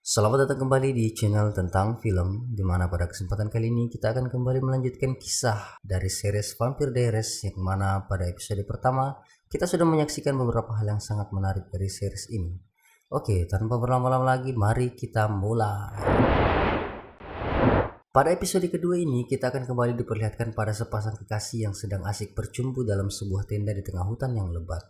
Selamat datang kembali di channel tentang film, di mana pada kesempatan kali ini kita akan kembali melanjutkan kisah dari series Vampire Diaries, yang mana pada episode pertama kita sudah menyaksikan beberapa hal yang sangat menarik dari series ini. Oke, tanpa berlama-lama lagi, mari kita mulai. Pada episode kedua ini kita akan kembali diperlihatkan pada sepasang kekasih yang sedang asik bercumbu dalam sebuah tenda di tengah hutan yang lebat.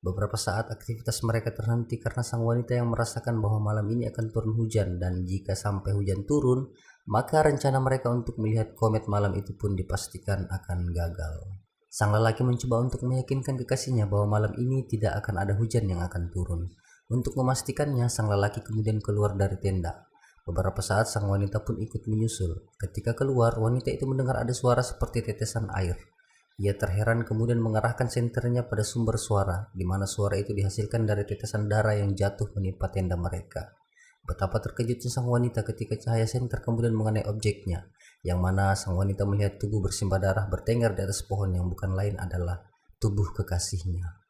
Beberapa saat aktivitas mereka terhenti karena sang wanita yang merasakan bahwa malam ini akan turun hujan, dan jika sampai hujan turun, maka rencana mereka untuk melihat komet malam itu pun dipastikan akan gagal. Sang lelaki mencoba untuk meyakinkan kekasihnya bahwa malam ini tidak akan ada hujan yang akan turun. Untuk memastikannya, sang lelaki kemudian keluar dari tenda. Beberapa saat sang wanita pun ikut menyusul. Ketika keluar, wanita itu mendengar ada suara seperti tetesan air. Ia terheran kemudian mengarahkan senternya pada sumber suara, di mana suara itu dihasilkan dari tetesan darah yang jatuh menimpa tenda mereka. Betapa terkejutnya sang wanita ketika cahaya senter kemudian mengenai objeknya, yang mana sang wanita melihat tubuh bersimbah darah bertengger di atas pohon yang bukan lain adalah tubuh kekasihnya.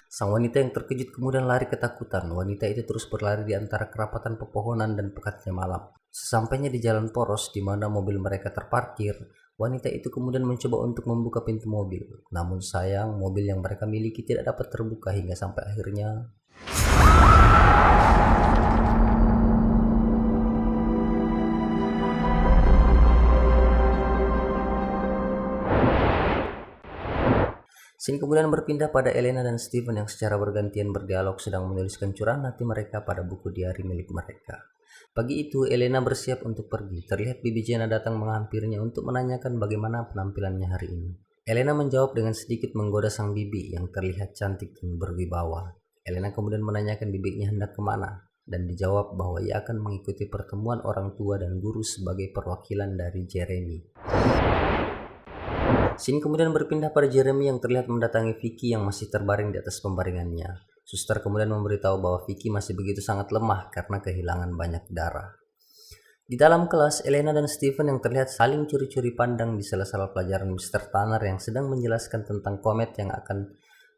Sang wanita yang terkejut kemudian lari ketakutan. Wanita itu terus berlari di antara kerapatan pepohonan dan pekatnya malam. Sesampainya di jalan poros di mana mobil mereka terparkir, wanita itu kemudian mencoba untuk membuka pintu mobil. Namun sayang, mobil yang mereka miliki tidak dapat terbuka hingga sampai akhirnya scene kemudian berpindah pada Elena dan Steven yang secara bergantian berdialog sedang menuliskan curahan hati mereka pada buku diari milik mereka. Pagi itu, Elena bersiap untuk pergi. Terlihat Bibi Jenna datang menghampirinya untuk menanyakan bagaimana penampilannya hari ini. Elena menjawab dengan sedikit menggoda sang bibi yang terlihat cantik dan berwibawa. Elena kemudian menanyakan bibinya hendak kemana, dan dijawab bahwa ia akan mengikuti pertemuan orang tua dan guru sebagai perwakilan dari Jeremy. Scene kemudian berpindah pada Jeremy yang terlihat mendatangi Vicky yang masih terbaring di atas pembaringannya. Suster kemudian memberitahu bahwa Vicky masih begitu sangat lemah karena kehilangan banyak darah. Di dalam kelas, Elena dan Steven yang terlihat saling curi-curi pandang di sela-sela pelajaran Mr. Tanner yang sedang menjelaskan tentang komet yang akan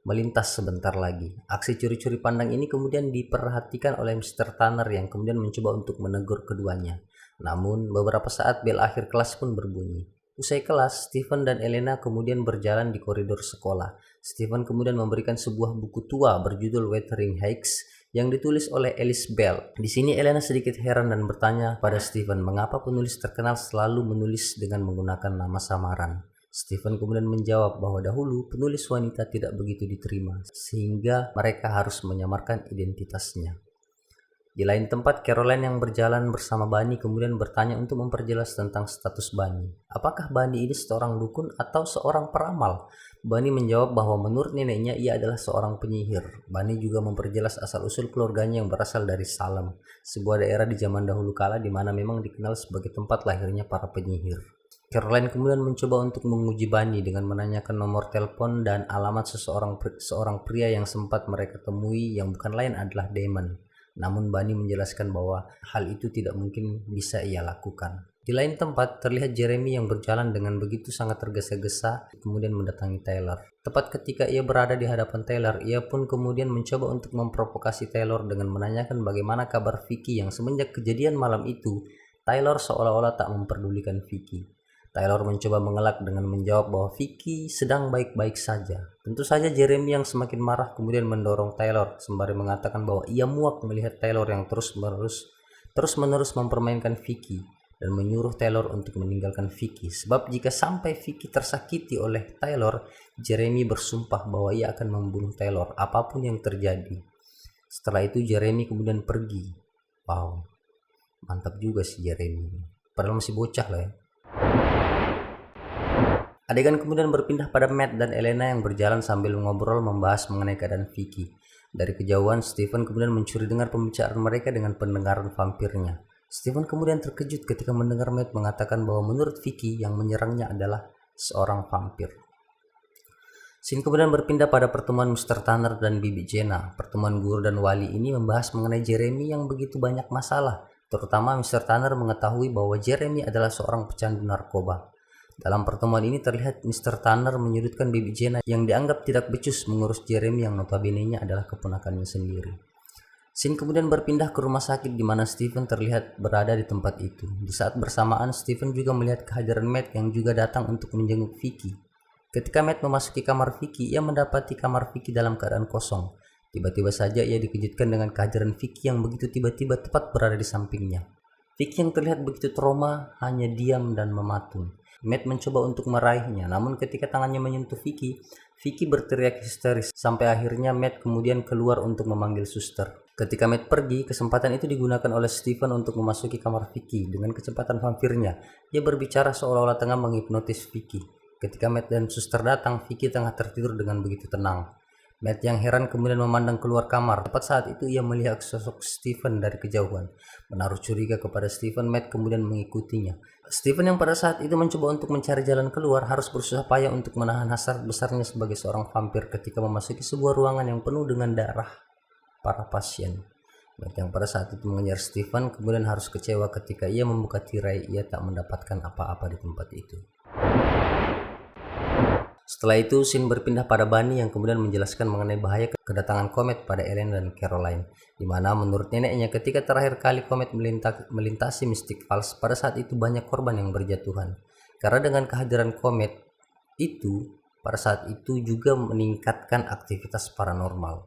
melintas sebentar lagi. Aksi curi-curi pandang ini kemudian diperhatikan oleh Mr. Tanner yang kemudian mencoba untuk menegur keduanya. Namun, beberapa saat bel akhir kelas pun berbunyi. Usai kelas, Steven dan Elena kemudian berjalan di koridor sekolah. Steven kemudian memberikan sebuah buku tua berjudul Wuthering Heights yang ditulis oleh Alice Bell. Di sini Elena sedikit heran dan bertanya pada Steven mengapa penulis terkenal selalu menulis dengan menggunakan nama samaran. Steven kemudian menjawab bahwa dahulu penulis wanita tidak begitu diterima, sehingga mereka harus menyamarkan identitasnya. Di lain tempat, Caroline yang berjalan bersama Bunny kemudian bertanya untuk memperjelas tentang status Bunny. Apakah Bunny ini seorang dukun atau seorang peramal? Bunny menjawab bahwa menurut neneknya ia adalah seorang penyihir. Bunny juga memperjelas asal-usul keluarganya yang berasal dari Salem, sebuah daerah di zaman dahulu kala di mana memang dikenal sebagai tempat lahirnya para penyihir. Caroline kemudian mencoba untuk menguji Bunny dengan menanyakan nomor telepon dan alamat seorang pria yang sempat mereka temui yang bukan lain adalah Damon. Namun Bunny menjelaskan bahwa hal itu tidak mungkin bisa ia lakukan. Di lain tempat, terlihat Jeremy yang berjalan dengan begitu sangat tergesa-gesa kemudian mendatangi Taylor. Tepat ketika ia berada di hadapan Taylor, ia pun kemudian mencoba untuk memprovokasi Taylor dengan menanyakan bagaimana kabar Vicky yang semenjak kejadian malam itu, Taylor seolah-olah tak memperdulikan Vicky. Taylor mencoba mengelak dengan menjawab bahwa Vicky sedang baik-baik saja. Tentu saja Jeremy yang semakin marah kemudian mendorong Taylor sembari mengatakan bahwa ia muak melihat Taylor yang terus-menerus mempermainkan Vicky dan menyuruh Taylor untuk meninggalkan Vicky. Sebab jika sampai Vicky tersakiti oleh Taylor, Jeremy bersumpah bahwa ia akan membunuh Taylor apapun yang terjadi. Setelah itu Jeremy kemudian pergi. Wow, mantap juga si Jeremy. Padahal masih bocah lah ya. Adegan kemudian berpindah pada Matt dan Elena yang berjalan sambil ngobrol membahas mengenai keadaan Vicky. Dari kejauhan, Steven kemudian mencuri dengar pembicaraan mereka dengan pendengaran vampirnya. Steven kemudian terkejut ketika mendengar Matt mengatakan bahwa menurut Vicky yang menyerangnya adalah seorang vampir. Scene kemudian berpindah pada pertemuan Mr. Tanner dan Bibi Jenna. Pertemuan guru dan wali ini membahas mengenai Jeremy yang begitu banyak masalah. Terutama Mr. Tanner mengetahui bahwa Jeremy adalah seorang pecandu narkoba. Dalam pertemuan ini terlihat Mr. Tanner menyudutkan Bibi Jenna yang dianggap tidak becus mengurus Jeremy yang notabene-nya adalah keponakannya sendiri. Scene kemudian berpindah ke rumah sakit di mana Stephen terlihat berada di tempat itu. Di saat bersamaan, Stephen juga melihat kehadiran Matt yang juga datang untuk menjenguk Vicky. Ketika Matt memasuki kamar Vicky, ia mendapati kamar Vicky dalam keadaan kosong. Tiba-tiba saja ia dikejutkan dengan kehadiran Vicky yang begitu tiba-tiba tepat berada di sampingnya. Vicky yang terlihat begitu trauma hanya diam dan mematung. Matt mencoba untuk meraihnya, namun ketika tangannya menyentuh Vicky, Vicky berteriak histeris sampai akhirnya Matt kemudian keluar untuk memanggil suster. Ketika Matt pergi, kesempatan itu digunakan oleh Stephen untuk memasuki kamar Vicky dengan kecepatan vampirnya. Ia berbicara seolah-olah tengah menghipnotis Vicky. Ketika Matt dan suster datang, Vicky tengah tertidur dengan begitu tenang. Matt yang heran kemudian memandang keluar kamar. Tepat saat itu ia melihat sosok Stephen dari kejauhan. Menaruh curiga kepada Stephen, Matt kemudian mengikutinya. Stephen yang pada saat itu mencoba untuk mencari jalan keluar harus berusaha payah untuk menahan hasrat besarnya sebagai seorang vampir ketika memasuki sebuah ruangan yang penuh dengan darah para pasien. Matt yang pada saat itu mengejar Stephen kemudian harus kecewa ketika ia membuka tirai, ia tak mendapatkan apa-apa di tempat itu. Setelah itu, scene berpindah pada Bunny yang kemudian menjelaskan mengenai bahaya kedatangan komet pada Ellen dan Caroline, di mana menurut neneknya ketika terakhir kali komet melintasi Mystic Falls, pada saat itu banyak korban yang berjatuhan. Karena dengan kehadiran komet itu, pada saat itu juga meningkatkan aktivitas paranormal.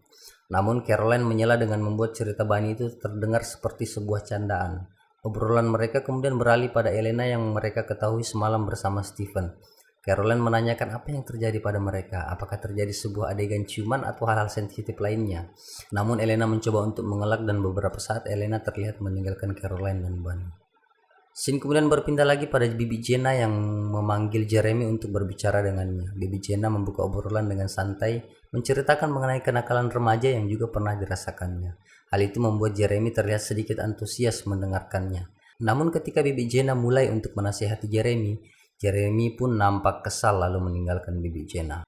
Namun Caroline menyela dengan membuat cerita Bunny itu terdengar seperti sebuah candaan. Obrolan mereka kemudian beralih pada Elena yang mereka ketahui semalam bersama Stephen. Caroline menanyakan apa yang terjadi pada mereka, apakah terjadi sebuah adegan ciuman atau hal-hal sensitif lainnya. Namun Elena mencoba untuk mengelak dan beberapa saat Elena terlihat meninggalkan Caroline dan Bunny. Scene kemudian berpindah lagi pada Bibi Jenna yang memanggil Jeremy untuk berbicara dengannya. Bibi Jenna membuka obrolan dengan santai, menceritakan mengenai kenakalan remaja yang juga pernah dirasakannya. Hal itu membuat Jeremy terlihat sedikit antusias mendengarkannya. Namun ketika Bibi Jenna mulai untuk menasihati Jeremy pun nampak kesal lalu meninggalkan Bibi Jenna.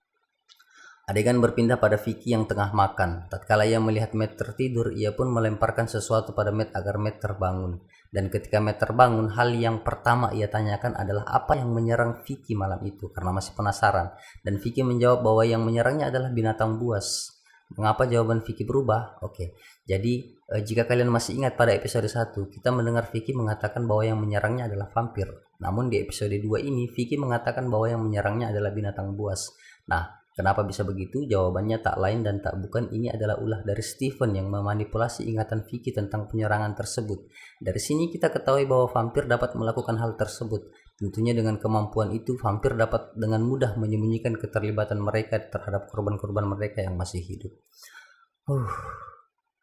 Adegan berpindah pada Vicky yang tengah makan. Tatkala ia melihat Matt tertidur, ia pun melemparkan sesuatu pada Matt agar Matt terbangun. Dan ketika Matt terbangun, hal yang pertama ia tanyakan adalah apa yang menyerang Vicky malam itu karena masih penasaran. Dan Vicky menjawab bahwa yang menyerangnya adalah binatang buas. Mengapa jawaban Vicky berubah? Oke, jadi jika kalian masih ingat pada episode 1, kita mendengar Vicky mengatakan bahwa yang menyerangnya adalah vampir. Namun di episode 2 ini, Vicky mengatakan bahwa yang menyerangnya adalah binatang buas. Nah, kenapa bisa begitu? Jawabannya tak lain dan tak bukan ini adalah ulah dari Stephen yang memanipulasi ingatan Vicky tentang penyerangan tersebut. Dari sini kita ketahui bahwa vampir dapat melakukan hal tersebut. Tentunya dengan kemampuan itu, vampir dapat dengan mudah menyembunyikan keterlibatan mereka terhadap korban-korban mereka yang masih hidup.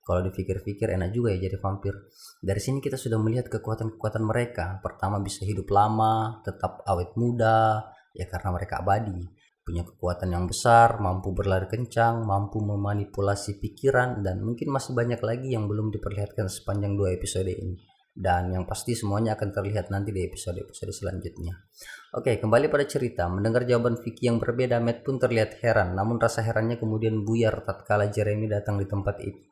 Kalau dipikir-pikir enak juga ya jadi vampir. Dari sini kita sudah melihat kekuatan-kekuatan mereka. Pertama, bisa hidup lama, tetap awet muda, ya karena mereka abadi. Punya kekuatan yang besar, mampu berlari kencang, mampu memanipulasi pikiran, dan mungkin masih banyak lagi yang belum diperlihatkan sepanjang 2 episode ini. Dan yang pasti semuanya akan terlihat nanti di episode-episode selanjutnya. Oke, kembali pada cerita. Mendengar jawaban Vicky yang berbeda, Matt pun terlihat heran. Namun rasa herannya kemudian buyar tatkala Jeremy datang di tempat itu.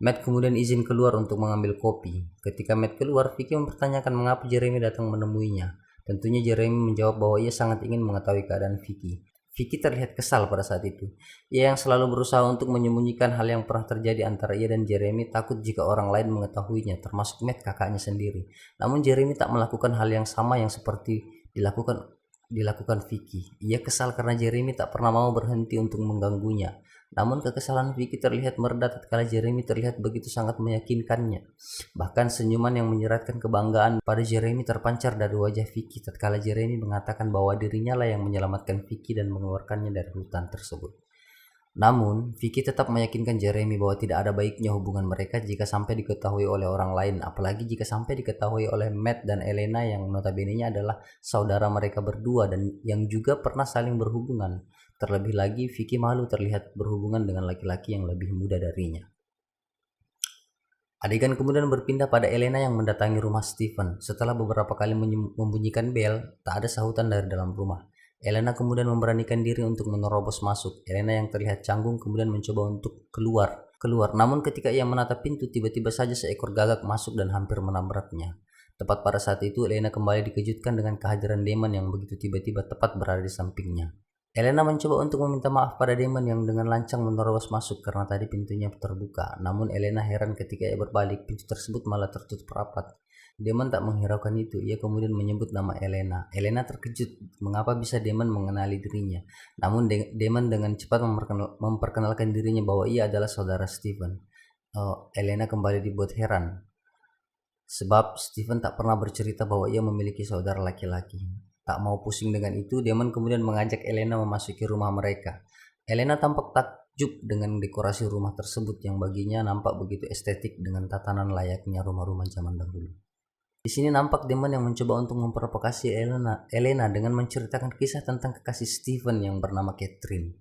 Matt kemudian izin keluar untuk mengambil kopi. Ketika Matt keluar, Vicky mempertanyakan mengapa Jeremy datang menemuinya. Tentunya Jeremy menjawab bahwa ia sangat ingin mengetahui keadaan Vicky. Vicky terlihat kesal pada saat itu. Ia yang selalu berusaha untuk menyembunyikan hal yang pernah terjadi antara ia dan Jeremy, takut jika orang lain mengetahuinya, termasuk Matt kakaknya sendiri. Namun Jeremy tak melakukan hal yang sama yang seperti dilakukan Vicky. Ia kesal karena Jeremy tak pernah mau berhenti untuk mengganggunya. Namun kekesalan Vicky terlihat mereda tatkala Jeremy terlihat begitu sangat meyakinkannya. Bahkan senyuman yang menyeratkan kebanggaan pada Jeremy terpancar dari wajah Vicky tatkala Jeremy mengatakan bahwa dirinya lah yang menyelamatkan Vicky dan mengeluarkannya dari hutan tersebut. Namun, Vicky tetap meyakinkan Jeremy bahwa tidak ada baiknya hubungan mereka jika sampai diketahui oleh orang lain, apalagi jika sampai diketahui oleh Matt dan Elena yang notabene-nya adalah saudara mereka berdua dan yang juga pernah saling berhubungan. Terlebih lagi, Vicky malu terlihat berhubungan dengan laki-laki yang lebih muda darinya. Adegan kemudian berpindah pada Elena yang mendatangi rumah Stephen. Setelah beberapa kali membunyikan bel, tak ada sahutan dari dalam rumah. Elena kemudian memberanikan diri untuk menerobos masuk. Elena yang terlihat canggung kemudian mencoba untuk keluar. Namun ketika ia menatap pintu, tiba-tiba saja seekor gagak masuk dan hampir menabraknya. Tepat pada saat itu, Elena kembali dikejutkan dengan kehadiran Damon yang begitu tiba-tiba tepat berada di sampingnya. Elena mencoba untuk meminta maaf pada Damon yang dengan lancang menerobos masuk karena tadi pintunya terbuka. Namun Elena heran ketika ia berbalik, pintu tersebut malah tertutup rapat. Damon tak menghiraukan itu, ia kemudian menyebut nama Elena. Elena terkejut mengapa bisa Damon mengenali dirinya. Namun Damon dengan cepat memperkenalkan dirinya bahwa ia adalah saudara Stephen. Elena kembali dibuat heran. Sebab Stephen tak pernah bercerita bahwa ia memiliki saudara laki-laki. Tak mau pusing dengan itu, Damon kemudian mengajak Elena memasuki rumah mereka. Elena tampak takjub dengan dekorasi rumah tersebut yang baginya nampak begitu estetik dengan tatanan layaknya rumah-rumah zaman dahulu. Di sini nampak Damon yang mencoba untuk memprovokasi Elena dengan menceritakan kisah tentang kekasih Stephen yang bernama Catherine.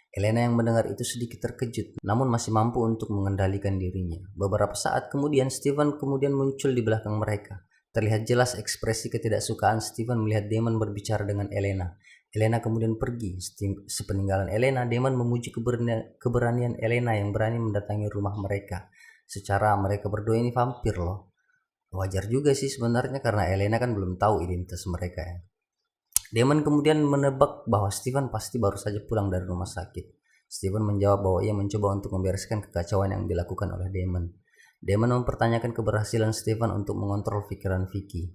Elena yang mendengar itu sedikit terkejut, namun masih mampu untuk mengendalikan dirinya. Beberapa saat kemudian, Stephen kemudian muncul di belakang mereka. Terlihat jelas ekspresi ketidaksukaan Stephen melihat Damon berbicara dengan Elena. Elena kemudian pergi. Sepeninggalan Elena, Damon memuji keberanian Elena yang berani mendatangi rumah mereka. Secara mereka berdua ini vampir loh. Wajar juga sih sebenarnya karena Elena kan belum tahu identitas mereka ya. Damon kemudian menebak bahwa Stephen pasti baru saja pulang dari rumah sakit. Stephen menjawab bahwa ia mencoba untuk membereskan kekacauan yang dilakukan oleh Damon. Damon mempertanyakan keberhasilan Stephen untuk mengontrol pikiran Vicky.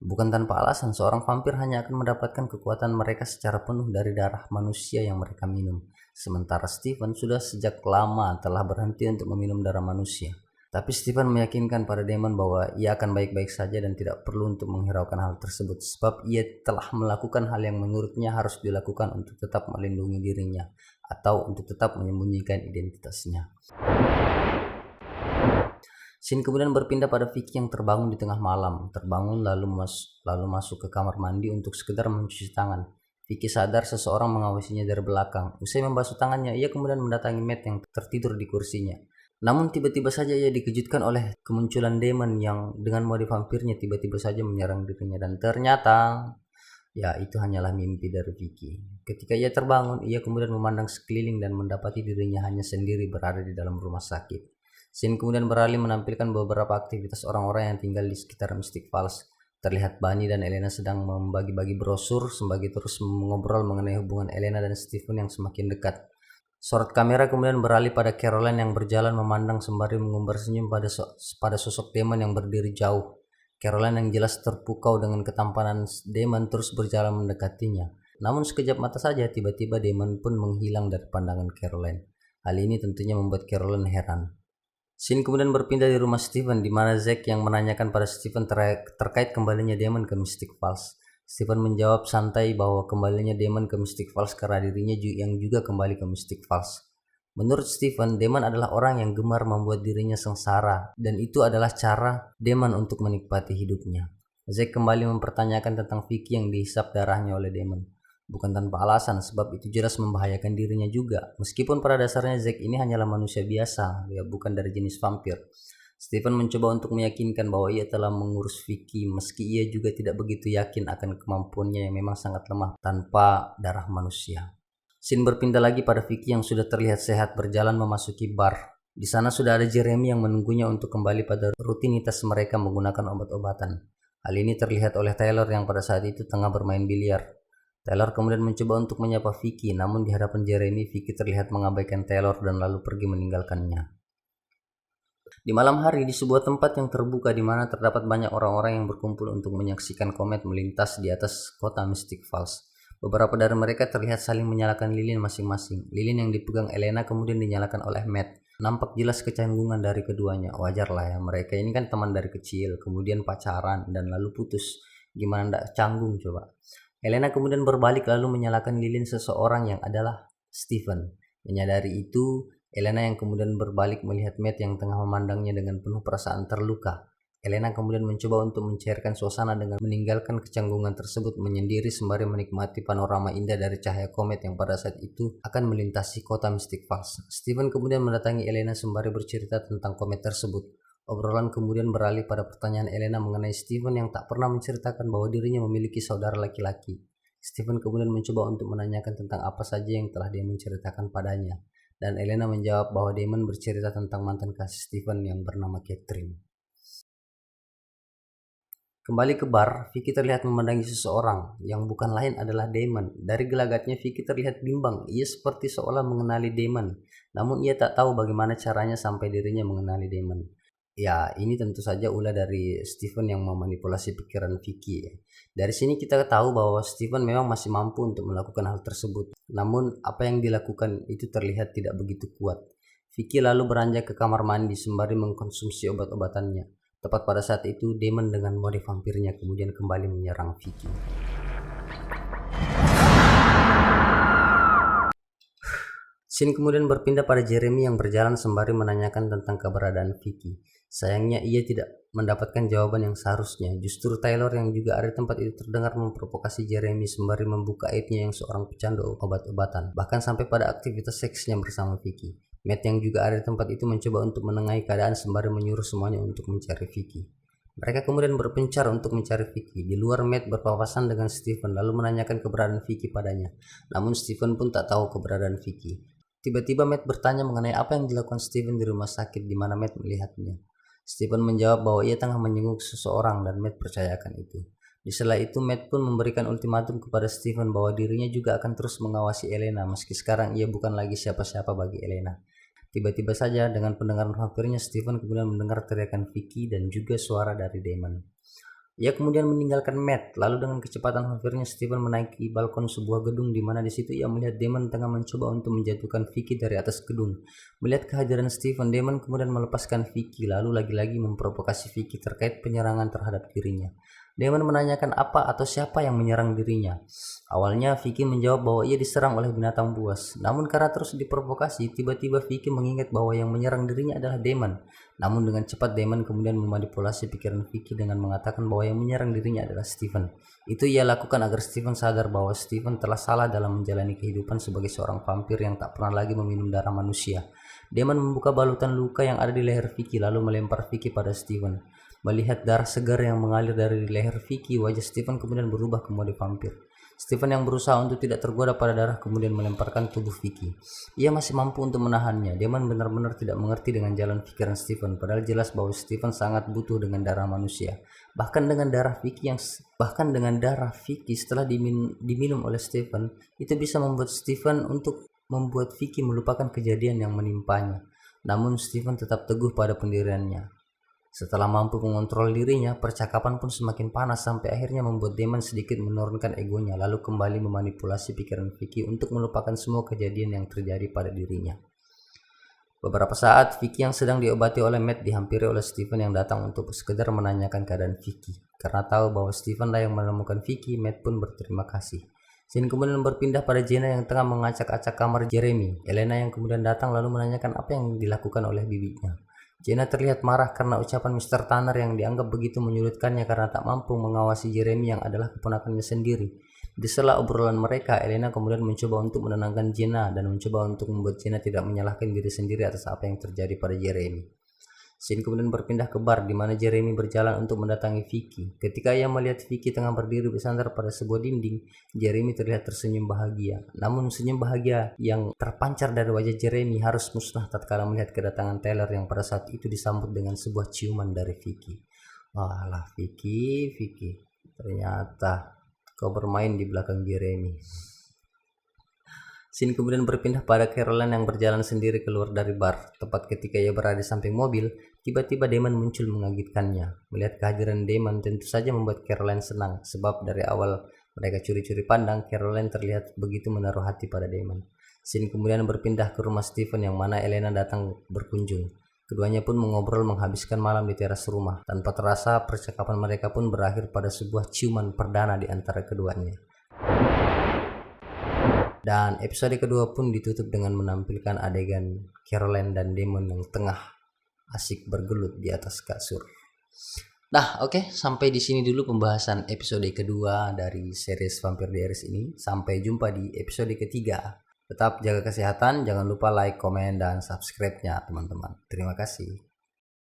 Bukan tanpa alasan, seorang vampir hanya akan mendapatkan kekuatan mereka secara penuh dari darah manusia yang mereka minum. Sementara Stephen sudah sejak lama telah berhenti untuk meminum darah manusia. Tapi Stephen meyakinkan pada Damon bahwa ia akan baik-baik saja dan tidak perlu untuk menghiraukan hal tersebut sebab ia telah melakukan hal yang menurutnya harus dilakukan untuk tetap melindungi dirinya atau untuk tetap menyembunyikan identitasnya. Scene kemudian berpindah pada Vicky yang terbangun di tengah malam. Terbangun lalu masuk ke kamar mandi untuk sekedar mencuci tangan. Vicky sadar seseorang mengawasinya dari belakang. Usai membasuh tangannya, ia kemudian mendatangi Matt yang tertidur di kursinya. Namun tiba-tiba saja ia dikejutkan oleh kemunculan Damon yang dengan mode vampirnya tiba-tiba saja menyerang dirinya dan ternyata ya itu hanyalah mimpi dari Vicky. Ketika ia terbangun, ia kemudian memandang sekeliling dan mendapati dirinya hanya sendiri berada di dalam rumah sakit. Scene kemudian beralih menampilkan beberapa aktivitas orang-orang yang tinggal di sekitar Mystic Falls. Terlihat Bunny dan Elena sedang membagi-bagi brosur sembari terus mengobrol mengenai hubungan Elena dan Stephen yang semakin dekat. Sorot kamera kemudian beralih pada Caroline yang berjalan memandang sembari mengumbar senyum pada sosok Damon yang berdiri jauh. Caroline yang jelas terpukau dengan ketampanan Damon terus berjalan mendekatinya. Namun sekejap mata saja tiba-tiba Damon pun menghilang dari pandangan Caroline. Hal ini tentunya membuat Caroline heran. Scene kemudian berpindah di rumah Stephen di mana Zack yang menanyakan pada Stephen terkait kembalinya Damon ke Mystic Falls. Stephen menjawab santai bahwa kembalinya Damon ke Mystic Falls karena dirinya yang juga kembali ke Mystic Falls. Menurut Stephen, Damon adalah orang yang gemar membuat dirinya sengsara dan itu adalah cara Damon untuk menikmati hidupnya. Zack kembali mempertanyakan tentang Vicky yang dihisap darahnya oleh Damon. Bukan tanpa alasan sebab itu jelas membahayakan dirinya juga. Meskipun pada dasarnya Zack ini hanyalah manusia biasa, ya bukan dari jenis vampir. Stephen mencoba untuk meyakinkan bahwa ia telah mengurus Vicky meski ia juga tidak begitu yakin akan kemampuannya yang memang sangat lemah tanpa darah manusia. Scene berpindah lagi pada Vicky yang sudah terlihat sehat berjalan memasuki bar. Di sana sudah ada Jeremy yang menunggunya untuk kembali pada rutinitas mereka menggunakan obat-obatan. Hal ini terlihat oleh Taylor yang pada saat itu tengah bermain biliar. Taylor kemudian mencoba untuk menyapa Vicky, namun di hadapan Jeremy, Vicky terlihat mengabaikan Taylor dan lalu pergi meninggalkannya. Di malam hari di sebuah tempat yang terbuka di mana terdapat banyak orang-orang yang berkumpul untuk menyaksikan komet melintas di atas kota Mystic Falls. Beberapa dari mereka terlihat saling menyalakan lilin masing-masing. Lilin yang dipegang Elena kemudian dinyalakan oleh Matt. Nampak jelas kecanggungan dari keduanya. Wajar lah ya, mereka ini kan teman dari kecil, kemudian pacaran dan lalu putus. Gimana ndak canggung coba. Elena kemudian berbalik lalu menyalakan lilin seseorang yang adalah Stephen. Menyadari itu, Elena yang kemudian berbalik melihat Matt yang tengah memandangnya dengan penuh perasaan terluka. Elena kemudian mencoba untuk mencairkan suasana dengan meninggalkan kecanggungan tersebut menyendiri sembari menikmati panorama indah dari cahaya komet yang pada saat itu akan melintasi kota Mystic Falls. Stephen kemudian mendatangi Elena sembari bercerita tentang komet tersebut. Obrolan kemudian beralih pada pertanyaan Elena mengenai Stephen yang tak pernah menceritakan bahwa dirinya memiliki saudara laki-laki. Stephen kemudian mencoba untuk menanyakan tentang apa saja yang telah dia menceritakan padanya. Dan Elena menjawab bahwa Damon bercerita tentang mantan kasih Stephen yang bernama Catherine. Kembali ke bar, Vicky terlihat memandangi seseorang yang bukan lain adalah Damon. Dari gelagatnya Vicky terlihat bimbang. Ia seperti seolah mengenali Damon, namun ia tak tahu bagaimana caranya sampai dirinya mengenali Damon. Ya, ini tentu saja ulah dari Steven yang memanipulasi pikiran Vicky. Dari sini kita tahu bahwa Steven memang masih mampu untuk melakukan hal tersebut. Namun, apa yang dilakukan itu terlihat tidak begitu kuat. Vicky lalu beranjak ke kamar mandi sembari mengkonsumsi obat-obatannya. Tepat pada saat itu, Damon dengan mode vampirnya kemudian kembali menyerang Vicky. Scene kemudian berpindah pada Jeremy yang berjalan sembari menanyakan tentang keberadaan Vicky. Sayangnya ia tidak mendapatkan jawaban yang seharusnya. Justru Taylor yang juga ada di tempat itu terdengar memprovokasi Jeremy sembari membuka aibnya yang seorang pecandu obat-obatan, bahkan sampai pada aktivitas seksnya bersama Vicky. Matt yang juga ada di tempat itu mencoba untuk menengahi keadaan sembari menyuruh semuanya untuk mencari Vicky. Mereka kemudian berpencar untuk mencari Vicky. Di luar, Matt berpapasan dengan Steven lalu menanyakan keberadaan Vicky padanya. Namun Steven pun tak tahu keberadaan Vicky. Tiba-tiba Matt bertanya mengenai apa yang dilakukan Steven di rumah sakit di mana Matt melihatnya. Steven menjawab bahwa ia tengah menyenguk seseorang dan Matt percayakan itu. Di sela itu, Matt pun memberikan ultimatum kepada Steven bahwa dirinya juga akan terus mengawasi Elena meski sekarang ia bukan lagi siapa-siapa bagi Elena. Tiba-tiba saja dengan pendengaran vampirnya, Steven kemudian mendengar teriakan Vicky dan juga suara dari Damon. Ia kemudian meninggalkan Matt, lalu dengan kecepatan vampirnya Steven menaiki balkon sebuah gedung di mana di situ ia melihat Damon tengah mencoba untuk menjatuhkan Vicky dari atas gedung. Melihat kehadiran Steven, Damon kemudian melepaskan Vicky lalu lagi-lagi memprovokasi Vicky terkait penyerangan terhadap dirinya. Damon menanyakan apa atau siapa yang menyerang dirinya. Awalnya Vicky menjawab bahwa ia diserang oleh binatang buas. Namun karena terus diprovokasi, tiba-tiba Vicky mengingat bahwa yang menyerang dirinya adalah Damon. Namun dengan cepat Damon kemudian memanipulasi pikiran Vicky dengan mengatakan bahwa yang menyerang dirinya adalah Steven. Itu ia lakukan agar Steven sadar bahwa Steven telah salah dalam menjalani kehidupan sebagai seorang vampir yang tak pernah lagi meminum darah manusia. Damon membuka balutan luka yang ada di leher Vicky lalu melempar Vicky pada Steven. Melihat darah segar yang mengalir dari leher Vicky, wajah Steven kemudian berubah ke mode vampir. Steven yang berusaha untuk tidak tergoda pada darah kemudian melemparkan tubuh Vicky. Ia masih mampu untuk menahannya. Damon benar-benar tidak mengerti dengan jalan pikiran Steven, padahal jelas bahwa Steven sangat butuh dengan darah manusia. Bahkan dengan darah Vicky setelah diminum oleh Steven, itu bisa membuat Steven untuk membuat Vicky melupakan kejadian yang menimpanya. Namun Steven tetap teguh pada pendiriannya. Setelah mampu mengontrol dirinya, percakapan pun semakin panas sampai akhirnya membuat Damon sedikit menurunkan egonya lalu kembali memanipulasi pikiran Vicky untuk melupakan semua kejadian yang terjadi pada dirinya. Beberapa saat, Vicky yang sedang diobati oleh Matt dihampiri oleh Steven yang datang untuk sekedar menanyakan keadaan Vicky. Karena tahu bahwa Steven lah yang menemukan Vicky, Matt pun berterima kasih. Scene kemudian berpindah pada Jenna yang tengah mengacak-acak kamar Jeremy. Elena yang kemudian datang lalu menanyakan apa yang dilakukan oleh bibinya. Jenna terlihat marah karena ucapan Mr. Tanner yang dianggap begitu menyulitkannya karena tak mampu mengawasi Jeremy yang adalah keponakannya sendiri. Di sela obrolan mereka, Elena kemudian mencoba untuk menenangkan Jenna dan mencoba untuk membuat Jenna tidak menyalahkan diri sendiri atas apa yang terjadi pada Jeremy. Scene kemudian berpindah ke bar di mana Jeremy berjalan untuk mendatangi Vicky. Ketika ia melihat Vicky tengah berdiri bersandar pada sebuah dinding, Jeremy terlihat tersenyum bahagia. Namun senyum bahagia yang terpancar dari wajah Jeremy harus musnah tatkala melihat kedatangan Taylor yang pada saat itu disambut dengan sebuah ciuman dari Vicky. Walah Vicky, ternyata kau bermain di belakang Jeremy. Scene kemudian berpindah pada Caroline yang berjalan sendiri keluar dari bar. Tepat ketika ia berada di samping mobil, tiba-tiba Damon muncul mengagetkannya. Melihat kehadiran Damon tentu saja membuat Caroline senang, sebab dari awal mereka curi-curi pandang, Caroline terlihat begitu menaruh hati pada Damon. Scene kemudian berpindah ke rumah Steven yang mana Elena datang berkunjung. Keduanya pun mengobrol menghabiskan malam di teras rumah. Tanpa terasa, percakapan mereka pun berakhir pada sebuah ciuman perdana di antara keduanya. Dan episode kedua pun ditutup dengan menampilkan adegan Caroline dan Damon yang tengah asik bergelut di atas kasur. Nah, oke, sampai di sini dulu pembahasan episode kedua dari series Vampire Diaries ini. Sampai jumpa di episode ketiga. Tetap jaga kesehatan, jangan lupa like, komen, dan subscribe-nya teman-teman. Terima kasih.